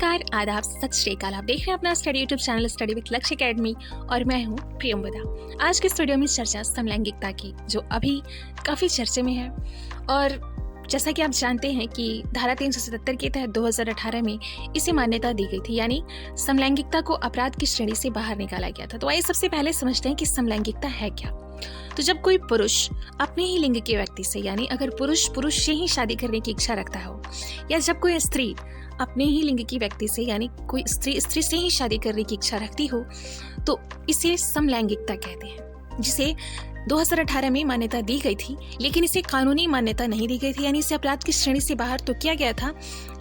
नमस्कार, आदाब, सत श्री अकाल। आप देख रहे हैं अपना study YouTube channel study with लक्ष्य एकेडमी और मैं हूं प्रियंवदा। आज के स्टूडियो में चर्चा समलैंगिकता की, जो अभी काफ़ी चर्चे में है। और जैसा कि आप जानते हैं कि धारा 377 के तहत 2018 में इसे मान्यता दी गई थी, यानी समलैंगिकता को अपराध की श्रेणी से बाहर निकाला गया था। तो आइए सबसे पहले समझते हैं कि समलैंगिकता है क्या। तो जब कोई पुरुष अपने ही लिंग के व्यक्ति से, यानी अगर पुरुष से ही शादी करने की इच्छा रखता हो, या जब कोई स्त्री अपने ही लिंग की व्यक्ति से, यानी कोई स्त्री से ही शादी करने की इच्छा रखती हो, तो इसे समलैंगिकता कहते हैं, जिसे 2018 में मान्यता दी गई थी। लेकिन इसे कानूनी मान्यता नहीं दी गई थी, यानी इसे अपराध की श्रेणी से बाहर तो किया गया था,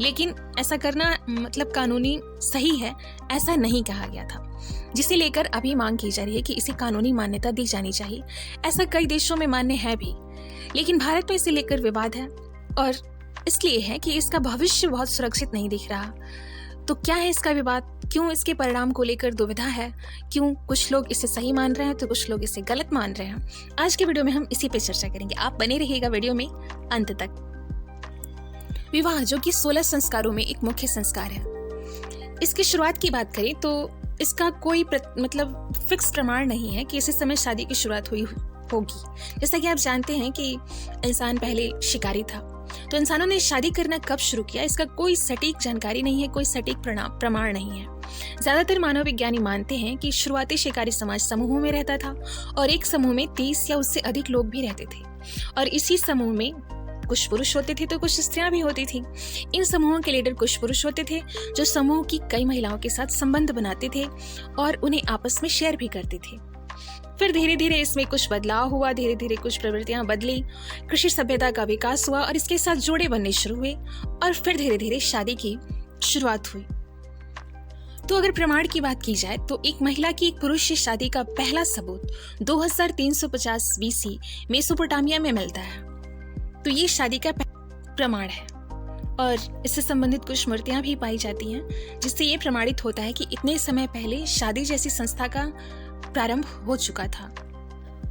लेकिन ऐसा करना मतलब कानूनी सही है ऐसा नहीं कहा गया था, जिसे लेकर अभी मांग की जा रही है कि इसे कानूनी मान्यता दी जानी चाहिए। ऐसा कई देशों में मान्य है भी, लेकिन भारत में इसे लेकर विवाद है, और इसलिए है कि इसका भविष्य बहुत सुरक्षित नहीं दिख रहा। तो क्या है इसका विवाद, क्यों इसके परिणाम को लेकर दुविधा है, क्यों कुछ लोग इसे सही मान रहे हैं तो कुछ लोग इसे गलत मान रहे हैं, आज के वीडियो में हम इसी पे चर्चा करेंगे। आप बने रहिएगा वीडियो में अंत तक। विवाह, जो कि 16 संस्कारों में एक मुख्य संस्कार है, इसकी शुरुआत की बात करें तो इसका कोई मतलब फिक्स प्रमाण नहीं है कि इसी समय शादी की शुरुआत हुई होगी। जैसा कि आप जानते हैं कि इंसान पहले शिकारी था, तो इंसानों ने शादी करना कब शुरू किया, इसका कोई सटीक जानकारी नहीं है, कोई सटीक प्रमाण नहीं है। ज्यादातर मानव विज्ञानी मानते हैं कि शुरुआती शिकारी समाज समूहों में रहता था, और एक समूह में 30 या उससे अधिक लोग भी रहते थे, और इसी समूह में कुछ पुरुष होते थे तो कुछ स्त्रियां भी होती थी। इन समूहों के लीडर कुछ पुरुष होते थे जो समूह की कई महिलाओं के साथ संबंध बनाते थे और उन्हें आपस में शेयर भी करते थे। फिर धीरे धीरे इसमें कुछ बदलाव हुआ, धीरे धीरे कुछ प्रवृत्तियां बदली, कृषि सभ्यता का विकास हुआ और इसके साथ जोड़े बनने शुरू हुए, और फिर धीरे धीरे शादी की शुरुआत हुई। तो अगर प्रमाण की बात की जाए तो एक महिला की एक पुरुष से शादी का पहला सबूत 2350 BC मेसोपोटामिया में मिलता है। तो ये शादी का प्रमाण है, और इससे संबंधित कुछ मूर्तियां भी पाई जाती हैं, जिससे ये प्रमाणित होता है कि इतने समय पहले शादी जैसी संस्था का प्रारंभ हो चुका था।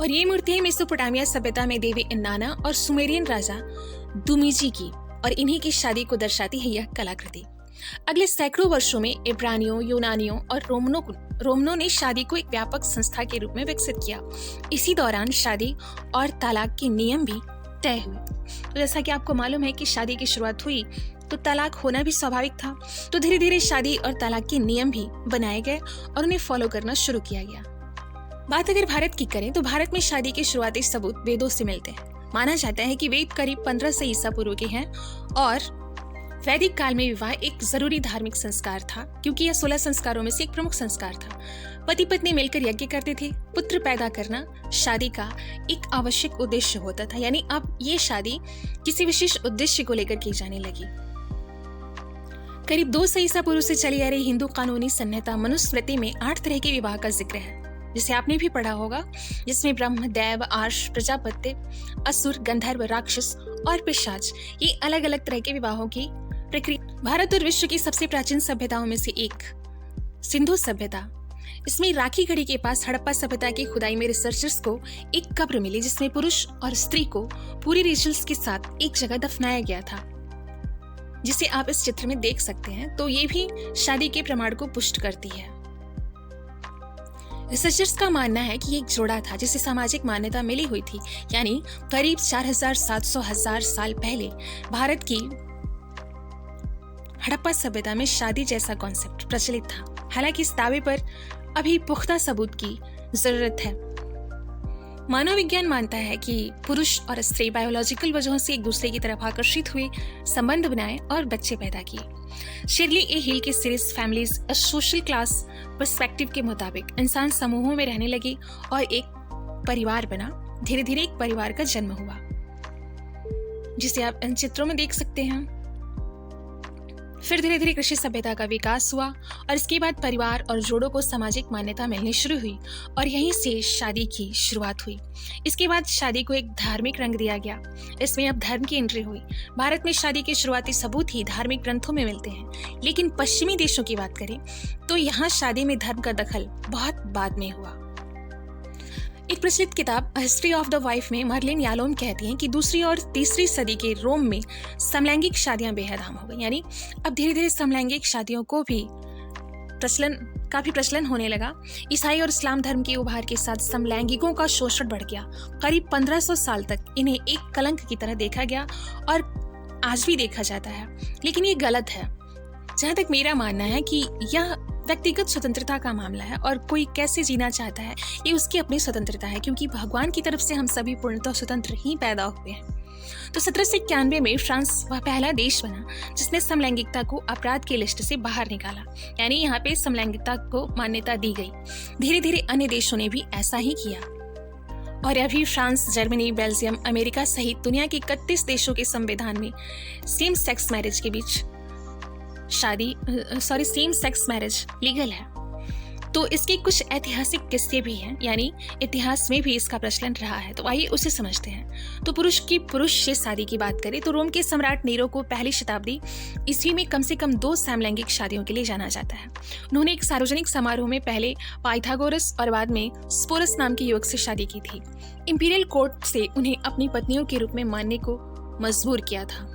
और ये मूर्तियां मेसोपोटामिया सभ्यता में देवी इन्नाना और सुमेरियन राजा दुमीजी की, और इन्हीं की शादी को दर्शाती है यह कलाकृति। अगले सैकड़ों वर्षों में इब्रानियों, यूनानियों और रोमनों ने शादी को एक व्यापक संस्था के रूप में विकसित किया। इसी दौरान शादी और तलाक के नियम भी तय हुए। तो जैसा कि आपको मालूम है कि शादी की शुरुआत हुई तो तलाक होना भी स्वाभाविक था, तो धीरे धीरे शादी और तलाक के नियम भी बनाए गए और उन्हें फॉलो करना शुरू किया गया। बात अगर भारत की करें तो भारत में शादी के शुरुआती सबूत वेदों से मिलते हैं। माना जाता है कि वेद करीब 1500 ईसा पूर्व के हैं, और वैदिक काल में विवाह एक जरूरी धार्मिक संस्कार था, क्योंकि यह 16 संस्कारों में से एक प्रमुख संस्कार था। पति पत्नी मिलकर यज्ञ करते थे। पुत्र पैदा करना शादी का एक आवश्यक उद्देश्य होता था, यानी अब ये शादी किसी विशेष उद्देश्य को लेकर की जाने लगी। करीब 200 ईसा पूर्व से चली आ रही हिंदू कानूनी संहिता मनुस्मृति में 8 तरह के विवाह का जिक्र है, जिसे आपने भी पढ़ा होगा, जिसमें ब्रह्म, देव, आर्ष, प्रजापत्य, असुर, गंधर्व, राक्षस और पिशाच, ये अलग अलग तरह के विवाहों की प्रक्रिया। भारत और विश्व की सबसे प्राचीन सभ्यताओं में से एक सिंधु सभ्यता, इसमें राखी गढ़ी के पास हड़प्पा सभ्यता की खुदाई में रिसर्चर्स को एक कब्र मिली, जिसमें पुरुष और स्त्री को पूरी रिचुअल्स के साथ एक जगह दफनाया गया था, जिसे आप इस चित्र में देख सकते हैं। तो ये भी शादी के प्रमाण को पुष्ट करती है। रिसर्चर्स का मानना है कि एक जोड़ा था जिसे सामाजिक मान्यता मिली हुई थी, यानी करीब 4700 साल पहले भारत की हड़प्पा सभ्यता में शादी जैसा कॉन्सेप्ट प्रचलित था। हालांकि इस दावे पर अभी पुख्ता सबूत की जरूरत है। मानव विज्ञान मानता है कि पुरुष और स्त्री बायोलॉजिकल वजहों से एक दूसरे की तरफ आकर्षित हुए, संबंध बनाए और बच्चे पैदा किए। शिरली ए हिल के series families a social class perspective के मुताबिक इंसान समूहों में रहने लगे और एक परिवार बना। धीरे धीरे एक परिवार का जन्म हुआ, जिसे आप इन चित्रों में देख सकते हैं। फिर धीरे धीरे कृषि सभ्यता का विकास हुआ, और इसके बाद परिवार और जोड़ों को सामाजिक मान्यता मिलनी शुरू हुई, और यहीं से शादी की शुरुआत हुई। इसके बाद शादी को एक धार्मिक रंग दिया गया। इसमें अब धर्म की एंट्री हुई। भारत में शादी के शुरुआती सबूत ही धार्मिक ग्रंथों में मिलते हैं, लेकिन पश्चिमी देशों की बात करें तो यहाँ शादी में धर्म का दखल बहुत बाद में हुआ। एक प्रचलित किताब हिस्ट्री ऑफ द वाइफ में मार्लिन यालोम कहती हैं कि दूसरी और तीसरी सदी के रोम में समलैंगिक शादियां बेहद आम हो गई। यानी अब धीरे धीरे समलैंगिक शादियों को भी काफी प्रचलन होने लगा। ईसाई और इस्लाम धर्म के उभार के साथ समलैंगिकों का शोषण बढ़ गया। करीब 1500 साल तक इन्हें एक कलंक की तरह देखा गया और आज भी देखा जाता है, लेकिन ये गलत है। जहाँ तक मेरा मानना है कि यह व्यक्तिगत स्वतंत्रता का मामला है और कोई कैसे जीना चाहता है ये उसकी अपनी स्वतंत्रता है, क्योंकि भगवान की तरफ से हम सभी पूर्णतः स्वतंत्र ही पैदा हुए हैं। तो 1791 में फ्रांस वह पहला देश बना जिसने समलैंगिकता को अपराध की लिस्ट से बाहर निकाला। यानी यहाँ पे समलैंगिकता को मान्यता दी गई। धीरे धीरे अन्य देशों ने भी ऐसा ही किया और अभी फ्रांस, जर्मनी, बेल्जियम, अमेरिका सहित दुनिया के 31 देशों के संविधान में सेम सेक्स मैरिज लीगल है। तो इसके कुछ ऐतिहासिक किस्से भी हैं, यानी इतिहास में भी इसका प्रचलन रहा है। तो आइए उसे समझते हैं। तो पुरुष से शादी की बात करें तो रोम के सम्राट नीरो को पहली शताब्दी ईस्वी में कम से कम 2 समलैंगिक शादियों के लिए जाना जाता है। उन्होंने एक सार्वजनिक समारोह में पहले पाइथागोरस और बाद में स्पोरस नाम के युवक से शादी की थी। इंपीरियल कोर्ट से उन्हें अपनी पत्नियों के रूप में मानने को मजबूर किया था,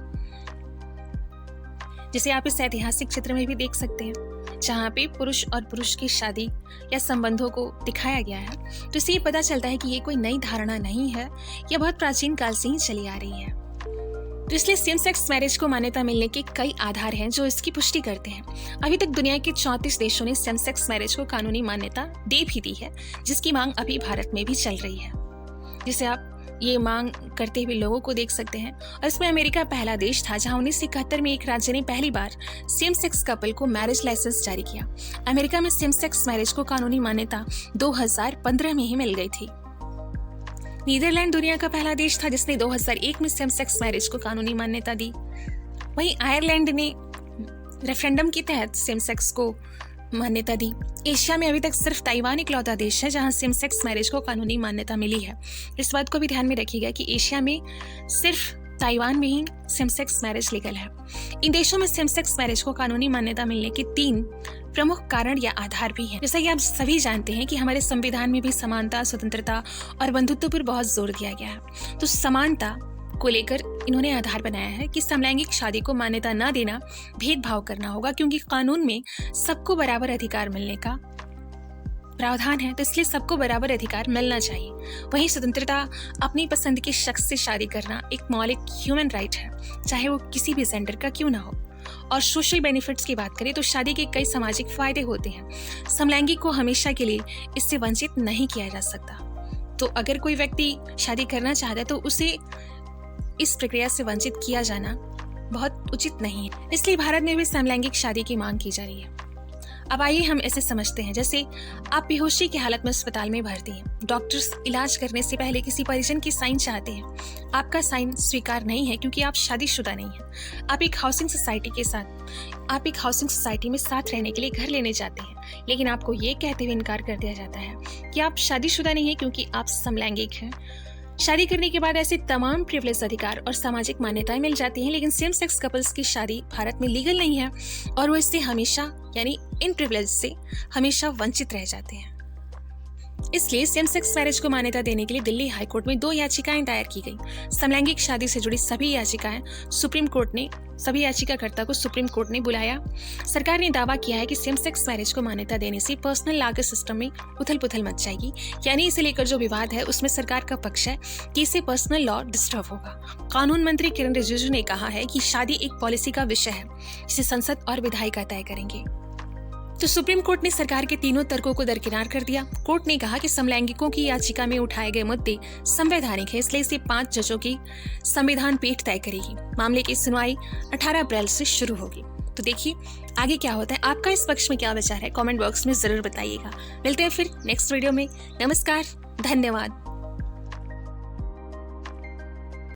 जिसे आप इस ऐतिहासिक चित्र में भी देख सकते हैं, जहाँ पे पुरुष और पुरुष की शादी या संबंधों को दिखाया गया है। तो इससे ये पता चलता है कि ये कोई नई धारणा नहीं है, यह बहुत प्राचीन काल से ही चली आ रही है। तो इसलिए सेम सेक्स मैरिज को मान्यता मिलने के कई आधार हैं जो इसकी पुष्टि करते हैं। अभी तक दुनिया के 34 देशों ने सेम सेक्स मैरिज को कानूनी मान्यता दे भी दी है, जिसकी मांग अभी भारत में भी चल रही है, जिसे आप ये मांग करते हुए लोगों को देख सकते हैं। और इसमें अमेरिका पहला देश था जहां 1971 में एक राज्य ने पहली बार सेम सेक्स कपल को मैरिज लाइसेंस जारी किया। अमेरिका में सेम सेक्स मैरिज को कानूनी मान्यता 2015 में ही मिल गई थी। नीदरलैंड दुनिया का पहला देश था जिसने 2001 में सेम सेक्स मैरिज को कानूनी मान्यता दी। वहीं आयरलैंड ने रेफरेंडम के तहत सेम सेक्स को मान्यता दी। एशिया में अभी तक सिर्फ ताइवान इकलौता देश है जहां सेम सेक्स मैरिज को कानूनी मान्यता मिली है। इस बात को भी ध्यान में रखिएगा कि एशिया में सिर्फ ताइवान में ही सेम सेक्स मैरिज लीगल है। इन देशों में सेम सेक्स मैरिज को कानूनी मान्यता मिलने के 3 प्रमुख कारण या आधार भी हैं। जैसा कि आप सभी जानते हैं कि हमारे संविधान में भी समानता, स्वतंत्रता और बंधुत्व पर बहुत जोर दिया गया है। तो समानता को लेकर इन्होंने आधार बनाया है कि समलैंगिक शादी को मान्यता न देना भेदभाव करना होगा, क्योंकि कानून में सबको बराबर अधिकार मिलने का प्रावधान है। तो इसलिए सबको बराबर अधिकार मिलना चाहिए। वहीं स्वतंत्रता, अपनी पसंद के शख्स से शादी करना एक मौलिक ह्यूमन राइट है, चाहे वो किसी भी जेंडर का क्यों ना हो। और सोशल बेनिफिट्स की बात करें तो शादी के कई सामाजिक फायदे होते हैं। समलैंगिक को हमेशा के लिए इससे वंचित नहीं किया जा सकता। तो अगर कोई व्यक्ति शादी करना चाहता है तो उसे इस प्रक्रिया से वंचित किया जाना बहुत उचित नहीं है। इसलिए भारत में भी समलैंगिक शादी की मांग की जा रही है। अब आइए हम ऐसे समझते हैं, जैसे आप बेहोशी की हालत में अस्पताल में भर्ती हैं। डॉक्टर्स इलाज करने से पहले किसी परिजन की साइन चाहते हैं। आपका साइन स्वीकार नहीं है क्योंकि आप शादीशुदा नहीं हैं। आप एक हाउसिंग सोसाइटी में साथ रहने के लिए घर लेने जाते हैं, लेकिन आपको ये कहते हुए इनकार कर दिया जाता है कि आप शादीशुदा नहीं हैं क्योंकि आप समलैंगिक हैं। शादी करने के बाद ऐसे तमाम प्रिविलेज अधिकार और सामाजिक मान्यताएं मिल जाती हैं, लेकिन सेम सेक्स कपल्स की शादी भारत में लीगल नहीं है और वो इससे हमेशा, यानी इन प्रिविलेज से हमेशा वंचित रह जाते हैं। इसलिए सेम सेक्स मैरिज को मान्यता देने के लिए दिल्ली हाई कोर्ट में 2 याचिकाएं दायर की गई। समलैंगिक शादी से जुड़ी सभी याचिकाकर्ता को सुप्रीम कोर्ट ने बुलाया। सरकार ने दावा किया है कि सेम सेक्स मैरिज को मान्यता देने से पर्सनल लॉ के सिस्टम में उथल पुथल मच जाएगी, यानी इसे लेकर जो विवाद है उसमें सरकार का पक्ष है कि इससे पर्सनल लॉ डिस्टर्ब होगा। कानून मंत्री किरण रिजिजू ने कहा है कि शादी एक पॉलिसी का विषय है जिसे संसद और विधायिका तय करेंगे। तो सुप्रीम कोर्ट ने सरकार के तीनों तर्कों को दरकिनार कर दिया। कोर्ट ने कहा कि समलैंगिकों की याचिका में उठाए गए मुद्दे संवैधानिक है, इसलिए इसे 5 जजों की संविधान पीठ तय करेगी। मामले की सुनवाई 18 अप्रैल से शुरू होगी। तो देखिए आगे क्या होता है। आपका इस पक्ष में क्या विचार है, कमेंट बॉक्स में जरूर बताइएगा। मिलते हैं फिर नेक्स्ट वीडियो में। नमस्कार, धन्यवाद।